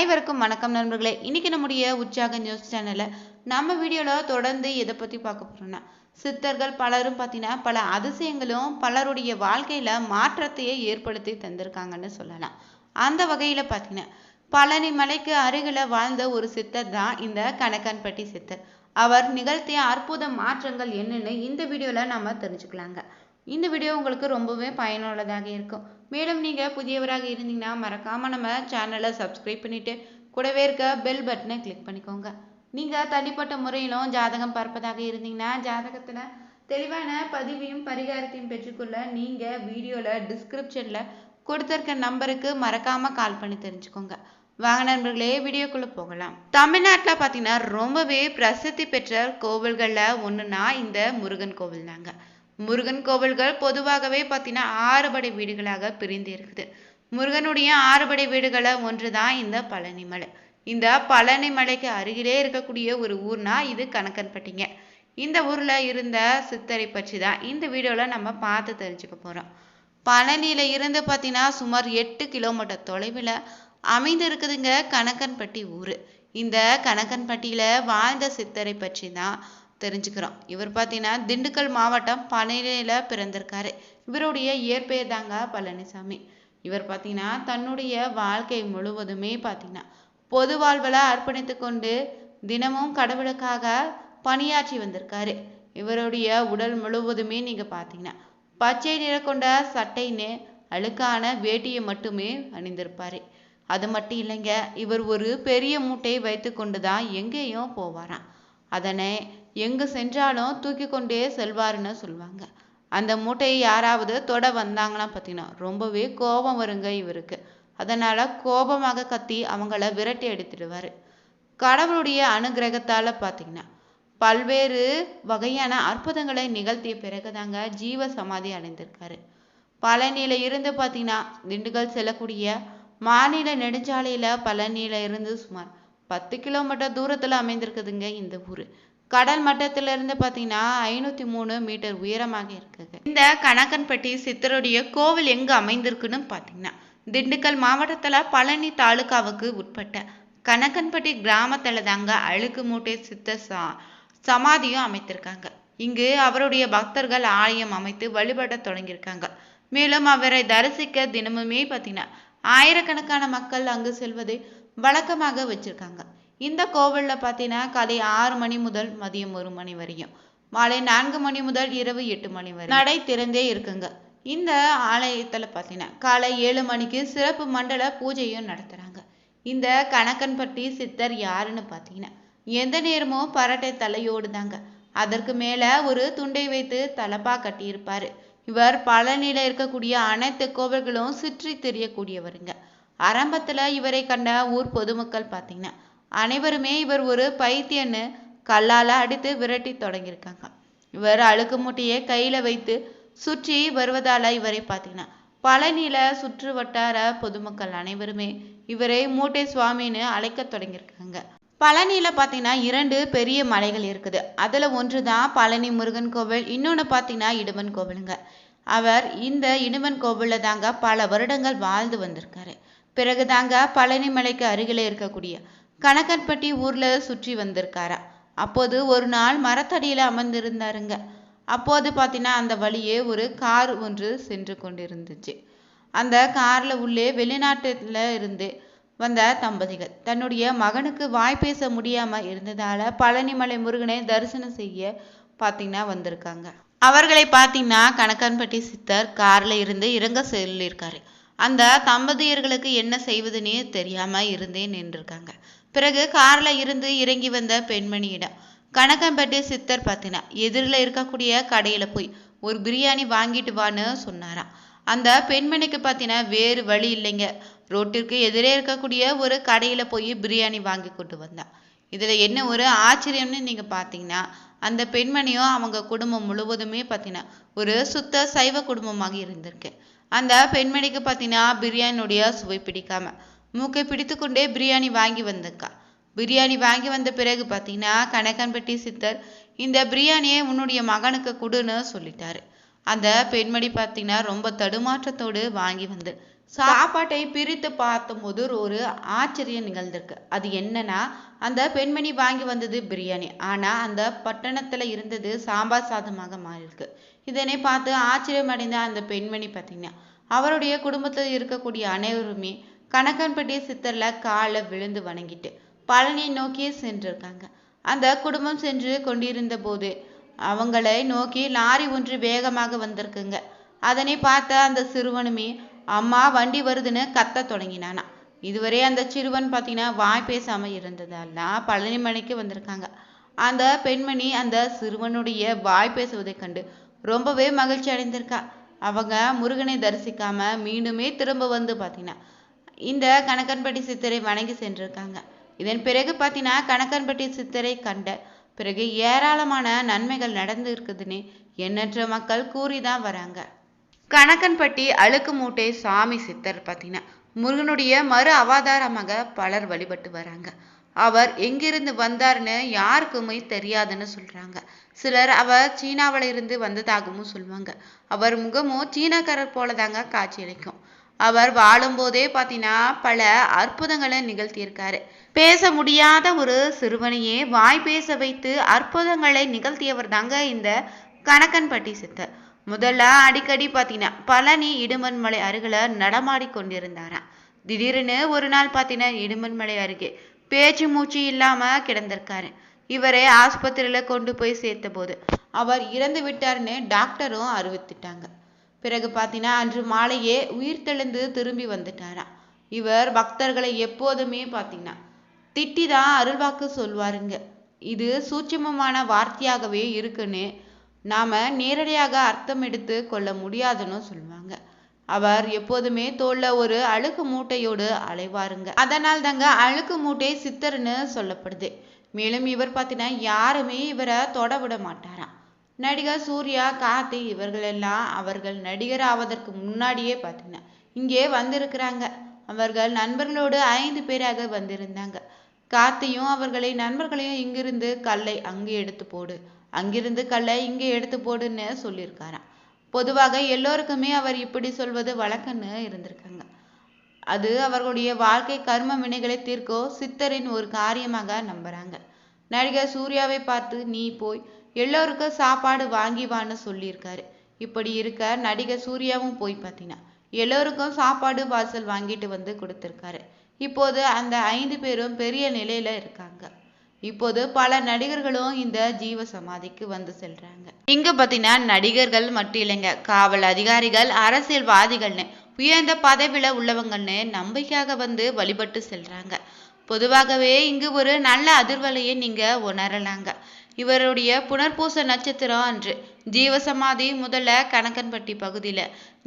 அனைவருக்கும் வணக்கம் நண்பர்களே. இன்னைக்கு நம்முடைய உற்சாக நியூஸ் சேனல்ல நம்ம வீடியோல தொடர்ந்து எதை பத்தி பார்க்க போறோம்னா, சித்தர்கள் பலரும் பார்த்தீங்கன்னா பல அதிசயங்களும் பலருடைய வாழ்க்கையில மாற்றத்தையே ஏற்படுத்தி தந்திருக்காங்கன்னு சொல்லலாம். அந்த வகையில பார்த்தீங்கன்னா பழனி மலைக்கு அருகில வாழ்ந்த ஒரு சித்தர் தான் இந்த கணக்கன்பட்டி சித்தர். அவர் நிகழ்த்திய அற்புத மாற்றங்கள் என்னன்னு இந்த வீடியோல நம்ம தெரிஞ்சுக்கலாங்க. இந்த வீடியோ உங்களுக்கு ரொம்பவே பயனுள்ளதாக இருக்கும். மேலும் நீங்கள் புதியவராக இருந்தீங்கன்னா மறக்காமல் நம்ம சேனலை சப்ஸ்கிரைப் பண்ணிவிட்டு கூடவே இருக்க பெல் பட்டனை கிளிக் பண்ணிக்கோங்க. நீங்கள் தனிப்பட்ட முறையிலும் ஜாதகம் பார்ப்பதாக இருந்தீங்கன்னா ஜாதகத்தில் தெளிவான பதிவையும் பரிகாரத்தையும் பெற்றுக்கொள்ள நீங்கள் வீடியோவில் டிஸ்கிரிப்ஷனில் கொடுத்துருக்க நம்பருக்கு மறக்காமல் கால் பண்ணி தெரிஞ்சுக்கோங்க. வாங்க நண்பர்களே, வீடியோக்குள்ளே போகலாம். தமிழ்நாட்டில் பார்த்தீங்கன்னா ரொம்பவே பிரசித்தி பெற்ற கோவில்களில் ஒன்றுனா இந்த முருகன் கோவில் தாங்க. முருகன் கோவில்கள் பொதுவாகவே பார்த்தீங்கன்னா 6 படை வீடுகளாக பிரிந்து இருக்குது. முருகனுடைய 6 படை வீடுகளை ஒன்று தான் இந்த பழனி மலை. இந்த பழனி மலைக்கு அருகிலே இருக்கக்கூடிய ஒரு ஊர்னா இது கணக்கன்பட்டிங்க. இந்த ஊர்ல இருந்த சித்தரை பற்றி தான் இந்த வீடியோல நம்ம பார்த்து தெரிஞ்சுக்க போறோம். பழனியில இருந்து பார்த்தீங்கன்னா சுமார் 8 கிலோமீட்டர் தொலைவில் அமைந்து இருக்குதுங்க கணக்கன்பட்டி ஊர். இந்த கணக்கன்பட்டியில வாழ்ந்த சித்தரை பற்றி தான் தெரிஞ்சுக்கிறோம். இவர் பார்த்தீங்கன்னா திண்டுக்கல் மாவட்டம் பழனியில பிறந்திருக்காரு. இவருடைய இயற்பெயர் தாங்க பழனிசாமி. இவர் பார்த்தீங்கன்னா தன்னுடைய வாழ்க்கை முழுவதுமே பார்த்தீங்கன்னா பொது வாழ்வில் அர்ப்பணித்து கொண்டு தினமும் கடவுளுக்காக பணியாற்றி வந்திருக்காரு. இவருடைய உடல் முழுவதுமே நீங்க பார்த்தீங்கன்னா பச்சை நிற கொண்ட சட்டைன்னு அழுக்கான வேட்டியை மட்டுமே அணிந்திருப்பாரு. அது மட்டும் இல்லைங்க, இவர் ஒரு பெரிய மூட்டையை வைத்து கொண்டு தான் எங்கேயும் போவாராம். அதனை எங்கு சென்றாலும் தூக்கி கொண்டே செல்வாருன்னு சொல்லுவாங்க. அந்த மூட்டையை யாராவது தொட வந்தாங்கன்னா பார்த்தீங்கன்னா ரொம்பவே கோபம் வருங்க இவருக்கு. அதனால கோபமாக கத்தி அவங்கள விரட்டி எடுத்துடுவாரு. கடவுளுடைய அனுகிரகத்தால பார்த்தீங்கன்னா பல்வேறு வகையான அற்புதங்களை நிகழ்த்திய பிறகுதாங்க ஜீவ சமாதி அடைந்திருக்காரு. பழனியில இருந்து பார்த்தீங்கன்னா திண்டுக்கல் செல்லக்கூடிய மாநில நெடுஞ்சாலையில பழனியில இருந்து சுமார் 10 கிலோமீட்டர் தூரத்துல அமைந்திருக்குதுங்க இந்த ஊரு. கடல் மட்டத்தில இருந்து பார்த்தீங்கன்னா 503 மீட்டர் உயரமாக இருக்குது. இந்த கணக்கன்பட்டி சித்தருடைய கோவில் எங்க அமைந்திருக்குன்னு பார்த்தீங்கன்னா திண்டுக்கல் மாவட்டத்துல பழனி தாலுகாவுக்கு உட்பட்ட கணக்கன்பட்டி கிராமத்துல தாங்க அழுக்கு மூட்டை சித்தர் சமாதியும் அமைத்திருக்காங்க. இங்கு அவருடைய பக்தர்கள் ஆலயம் அமைத்து வழிபட தொடங்கியிருக்காங்க. மேலும் அவரை தரிசிக்க தினமுமே பார்த்தீங்கன்னா ஆயிரக்கணக்கான மக்கள் அங்கு செல்வதை வழக்கமாக வச்சிருக்காங்க. இந்த கோவில்ல பார்த்தீங்கன்னா காலை 6 மணி முதல் மதியம் 1 மணி வரையும், மாலை 4 மணி முதல் இரவு 8 மணி வரை நடை திறந்தே இருக்குங்க. இந்த ஆலயத்துல பார்த்தீங்கன்னா காலை 7 மணிக்கு சிறப்பு மண்டல பூஜையும் நடத்துறாங்க. இந்த கணக்கன்பட்டி சித்தர் யாருன்னு பார்த்தீங்கன்னா எந்த நேரமும் பரட்டை தலையோடு தாங்க. அதற்கு மேல ஒரு துண்டை வைத்து தலப்பா கட்டியிருப்பாரு. இவர் பழனியில இருக்கக்கூடிய அனைத்து கோவில்களும் சுற்றி தெரியக்கூடியவருங்க. ஆரம்பத்துல இவரை கண்ட ஊர் பொதுமக்கள் பார்த்தீங்கன்னா அனைவருமே இவர் ஒரு பைத்தியன்னு கல்லால அடித்து விரட்டி தொடங்கியிருக்காங்க. இவர் அழுக்கு மூட்டையை கையில வைத்து சுற்றி வருவதால இவரை பார்த்தீங்கன்னா பழனியில சுற்று வட்டார பொதுமக்கள் அனைவருமே இவரை மூட்டை சுவாமின்னு அழைக்க தொடங்கியிருக்காங்க. பழனியில பார்த்தீங்கன்னா 2 பெரிய மலைகள் இருக்குது. அதுல ஒன்று தான் பழனி முருகன் கோவில், இன்னொன்று பார்த்தீங்கன்னா இடுமன் கோவிலுங்க. அவர் இந்த இடுமன் கோவில்ல தாங்க பல வருடங்கள் வாழ்ந்து வந்திருக்காரு. பிறகுதாங்க பழனி மலைக்கு அருகில இருக்கக்கூடிய கணக்கன்பட்டி ஊர்ல சுற்றி வந்திருக்காரா. அப்போது ஒரு நாள் மரத்தடியில அமர்ந்திருந்தாருங்க. அப்போது பார்த்தீங்கன்னா அந்த வழியே ஒரு கார் ஒன்று சென்று கொண்டிருந்துச்சு. அந்த கார்ல உள்ளே வெளிநாட்டுல இருந்து வந்த தம்பதிகள் தன்னுடைய மகனுக்கு வாய் பேச முடியாம இருந்ததால பழனிமலை முருகனை தரிசனம் செய்ய பார்த்தீங்கன்னா வந்திருக்காங்க. அவர்களை பார்த்தீங்கன்னா கணக்கன்பட்டி சித்தர் கார்ல இருந்து இறங்க சொல்லியிருக்காரு. அந்த தம்பதியர்களுக்கு என்ன செய்வதுன்னே தெரியாம இருந்தே நின்றுருக்காங்க. பிறகு கார்ல இருந்து இறங்கி வந்த பெண்மணியிடம் கணக்கன்பட்டி சித்தர் பார்த்தீங்கன்னா எதிரில் இருக்கக்கூடிய கடையில போய் ஒரு பிரியாணி வாங்கிட்டு வான்னு சொன்னாராம். அந்த பெண்மணிக்கு பார்த்தீங்கன்னா வேறு வழி இல்லைங்க. ரோட்டிற்கு எதிரே இருக்கக்கூடிய ஒரு கடையில போய் பிரியாணி வாங்கி கொண்டு வந்தா. இதுல என்ன ஒரு ஆச்சரியம்னு நீங்க பார்த்தீங்கன்னா அந்த பெண்மணியும் அவங்க குடும்பம் முழுவதுமே பார்த்தீங்கன்னா ஒரு சுத்த சைவ குடும்பமாக இருந்திருக்கு. அந்த பெண்மணிக்கு பார்த்தீங்கன்னா பிரியாணியுடைய சுவை பிடிக்காம மூக்கை பிடித்து கொண்டே பிரியாணி வாங்கி வந்திருக்கா. பிரியாணி வாங்கி வந்த பிறகு பார்த்தீங்கன்னா கணக்கன்பட்டி சித்தர் இந்த பிரியாணியை உன்னுடைய மகனுக்கு கொடுன்னு சொல்லிட்டாரு. அந்த பெண்மணி பார்த்தீங்கன்னா ரொம்ப தடுமாற்றத்தோடு வாங்கி வந்து சாப்பாட்டை பிரித்து பார்த்தபோது ஒரு ஆச்சரியம் நிகழ்ந்திருக்கு. அது என்னன்னா, அந்த பெண்மணி வாங்கி வந்தது பிரியாணி. ஆனா அந்த பட்டணத்துல இருந்தது சாம்பார் சாதமாக மாறியிருக்கு. இதனை பார்த்து ஆச்சரியமடைந்த அந்த பெண்மணி பார்த்தீங்கன்னா, அவருடைய குடும்பத்தில் இருக்கக்கூடிய அனைவருமே கணக்கன்பட்டி சித்தர்ல காலை விழுந்து வணங்கிட்டு பழனியை நோக்கி சென்றிருக்காங்க. அந்த குடும்பம் சென்று கொண்டிருந்த போது அவங்களை நோக்கி லாரி ஒன்று வேகமாக வந்திருக்குங்க. அதனை பார்த்த அந்த சிறுவனுமே அம்மா வண்டி வருதுன்னு கத்த தொடங்கினானா. இதுவரை அந்த சிறுவன் பார்த்தீங்கன்னா வாய் பேசாம இருந்ததால பழனி மலைக்கு வந்திருக்காங்க. அந்த பெண்மணி அந்த சிறுவனுடைய வாய் பேசுவதை கண்டு ரொம்பவே மகிழ்ச்சி அடைந்திருக்கா. அவங்க முருகனை தரிசிக்காம மீண்டுமே திரும்ப வந்து பார்த்தீங்கன்னா இந்த கணக்கன்பட்டி சித்தரை வணங்கி சென்றிருக்காங்க. இதன் பிறகு பார்த்தீங்கன்னா கணக்கன்பட்டி சித்தரை கண்ட பிறகு ஏராளமான நன்மைகள் நடந்து இருக்குதுன்னு எண்ணற்ற மக்கள் கூறிதான் வராங்க. கணக்கன்பட்டி அழுக்கு மூட்டை சாமி சித்தர் பார்த்தீங்கன்னா முருகனுடைய மறு அவதாரமாக பலர் வழிபட்டு வராங்க. அவர் எங்கிருந்து வந்தார்னு யாருக்குமே தெரியாதுன்னு சொல்றாங்க. சிலர் அவர் சீனாவில இருந்து வந்ததாகவும் சொல்லுவாங்க. அவர் முகமும் சீனக்காரர் போலதாங்க காட்சியளிக்கும். அவர் வாழும்போதே பார்த்தீங்கன்னா பல அற்புதங்களை நிகழ்த்தியிருக்காரு. பேச முடியாத ஒரு சிறுவனையே வாய் பேச வைத்து அற்புதங்களை நிகழ்த்தியவர் தாங்க இந்த கணக்கன்பட்டி சித்தர். முதல்ல அடிக்கடி பார்த்தீங்கன்னா பழனி இடுமன்மலை அருகில நடமாடி கொண்டிருந்தாராம். திடீர்னு ஒரு நாள் பார்த்தீங்கன்னா இடுமன்மலை அருகே பேச்சு மூச்சு இல்லாம கிடந்திருக்காரு. இவரை ஆஸ்பத்திரியில கொண்டு போய் சேர்த்த போது அவர் இறந்து விட்டாருன்னு டாக்டரும் அறிவித்துட்டாங்க. பிறகு பார்த்தீங்கன்னா அன்று மாலையே உயிர் தெளிந்து திரும்பி வந்துட்டாராம். இவர் பக்தர்களை எப்போதுமே பார்த்தீங்கன்னா திட்டிதான் அருள்வாக்கு சொல்வாருங்க. இது சூட்சுமமான வார்த்தையாகவே இருக்குன்னு நாம நேரடியாக அர்த்தம் எடுத்து கொள்ள முடியாதுன்னு சொல்லுவாங்க. அவர் எப்போதுமே தோல்ல ஒரு அழுக்கு மூட்டையோடு அலைவாருங்க. அதனால் தாங்க அழுக்கு மூட்டை சித்தர்னு சொல்லப்படுது. மேலும் இவர் பார்த்தீங்கன்னா யாருமே இவரை தொட விட மாட்டாராம். நடிகர் சூர்யா, கார்த்தி இவர்கள் எல்லாம் அவர்கள் நடிகர் ஆவதற்கு முன்னாடியே பார்த்தீங்கன்னா இங்கே வந்திருக்கிறாங்க. அவர்கள் நண்பர்களோடு 5 பேராக வந்திருந்தாங்க. கார்த்தியும் அவர்களை நண்பர்களையும் இங்கிருந்து கல்லை அங்கே எடுத்து போடு, அங்கிருந்து கல்லை இங்கே எடுத்து போடுன்னு சொல்லியிருக்காராம். பொதுவாக எல்லோருக்குமே அவர் இப்படி சொல்வது வழக்கம்னு இருந்திருக்காங்க. அது அவர்களுடைய வாழ்க்கை கர்ம வினைகளை தீர்க்கோ சித்தரின் ஒரு காரியமாக நம்புறாங்க. நடிகர் சூர்யாவை பார்த்து நீ போய் எல்லோருக்கும் சாப்பாடு வாங்கி வான்னு சொல்லியிருக்காரு. இப்படி இருக்க நடிகர் சூர்யாவும் போய் பார்த்தீங்கன்னா எல்லோருக்கும் சாப்பாடு பார்சல் வாங்கிட்டு வந்து கொடுத்திருக்காரு. இப்போது அந்த 5 பேரும் பெரிய நிலையில இருக்காங்க. இப்போது பல நடிகர்களும் இந்த ஜீவ சமாதிக்கு வந்து செல்றாங்க. இங்க பாத்தீங்கன்னா நடிகர்கள் மட்டும் இல்லைங்க, காவல் அதிகாரிகள், அரசியல்வாதிகள்னு உயர்ந்த பதவியில உள்ளவங்கன்னு நம்பிக்கையாக வந்து வழிபட்டு செல்றாங்க. பொதுவாகவே இங்கு ஒரு நல்ல அதிர்வலையை நீங்க உணரலாங்க. இவருடைய புனர்பூச நட்சத்திரம் அன்று ஜீவசமாதி முதல்ல கணக்கன்பட்டி பகுதியில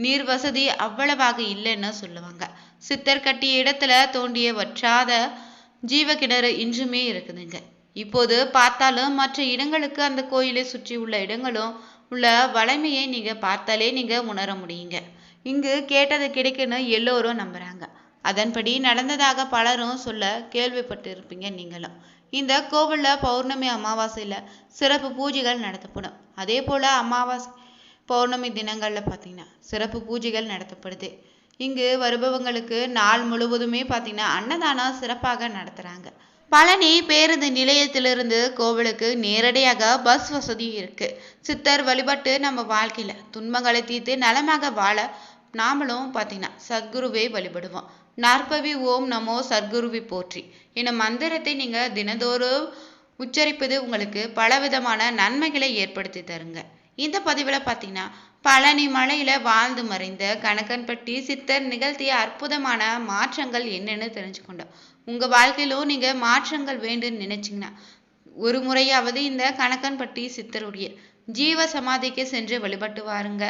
நீர் வசதி அவ்வளவாக இல்லைன்னு சொல்லுவாங்க. சித்தர் கட்டிய இடத்துல தோண்டிய வற்றாத ஜீவ கிணறு இன்றுமே இருக்குதுங்க. இப்போது பார்த்தாலும் மற்ற இடங்களுக்கு அந்த கோயிலை சுற்றி உள்ள இடங்களும் உள்ள வளமையை நீங்க பார்த்தாலே நீங்க உணர முடியுங்க. இங்கு கேட்டது கிடைக்குன்னு எல்லோரும் நம்புறாங்க. அதன்படி நடந்ததாக பலரும் சொல்ல கேள்விப்பட்டு இருப்பீங்க நீங்களும். இந்த கோவில்ல பௌர்ணமி அமாவாசையில சிறப்பு பூஜைகள் நடத்தப்படும். அதே போல அமாவாசை பௌர்ணமி தினங்கள்ல பார்த்தீங்கன்னா சிறப்பு பூஜைகள் நடத்தப்படுது. இங்கு வருபவங்களுக்கு நாள் முழுவதுமே பார்த்தீங்கன்னா அன்னதானம் சிறப்பாக நடத்துறாங்க. பழனி பேருந்து நிலையத்திலிருந்து கோவிலுக்கு நேரடியாக பஸ் வசதி இருக்கு. சித்தர் வழிபட்டு நம்ம வாழ்க்கையில துன்பங்களை தீர்த்து நலமாக வாழ நாமளும் பார்த்தீங்கன்னா சத்குருவை வழிபடுவோம். நற்பவி ஓம் நமோ சத்குருவி போற்றி எனும் மந்திரத்தை நீங்க தினந்தோறும் உச்சரிப்பது உங்களுக்கு பலவிதமான நன்மைகளை ஏற்படுத்தி தருங்க. இந்த பதிவில் பார்த்தீங்கன்னா பழனி மலையில வாழ்ந்து மறைந்த கணக்கன்பட்டி சித்தர் நிகழ்த்திய அற்புதமான மாற்றங்கள் என்னன்னு தெரிஞ்சுக்கொண்டோம். உங்க வாழ்க்கையிலும் நீங்க மாற்றங்கள் வேண்டும்னு நினைச்சீங்கன்னா ஒரு முறையாவது இந்த கணக்கன்பட்டி சித்தருடைய ஜீவ சமாதிக்கு சென்று வழிபட்டு வாருங்க.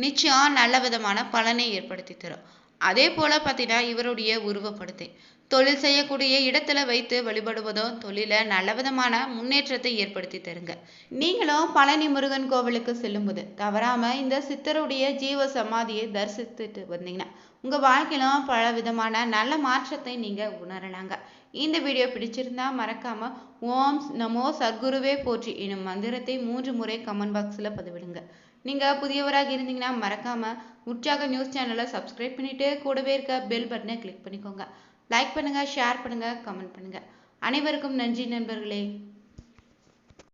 நிச்சயம் நல்ல விதமான பலனை ஏற்படுத்தி தரும். அதே போல பார்த்தீங்கன்னா இவருடைய உருவப்படுத்தி தொழில் செய்யக்கூடிய இடத்துல வைத்து வழிபடுவதும் தொழில நல்ல விதமான முன்னேற்றத்தை ஏற்படுத்தி தருங்க. நீங்களும் பழனி முருகன் கோவிலுக்கு செல்லும்போது தவறாம இந்த சித்தருடைய ஜீவ சமாதியை தரிசித்துட்டு வந்தீங்கன்னா உங்க வாழ்க்கையிலும் பல விதமான நல்ல மாற்றத்தை நீங்க உணரலாங்க. இந்த வீடியோ பிடிச்சிருந்தா மறக்காம ஓம் நமோ சத்குருவே போற்றி எனும் மந்திரத்தை 3 முறை கமெண்ட் பாக்ஸ்ல பதிவிடுங்க. நீங்கள் புதியவராக இருந்தீங்கன்னா மறக்காமல் உற்சாக நியூஸ் சேனலை சப்ஸ்கிரைப் பண்ணிவிட்டு கூடவே இருக்க பெல் பட்டனை கிளிக் பண்ணிக்கோங்க. லைக் பண்ணுங்கள், ஷேர் பண்ணுங்கள், கமெண்ட் பண்ணுங்கள். அனைவருக்கும் நன்றி நண்பர்களே.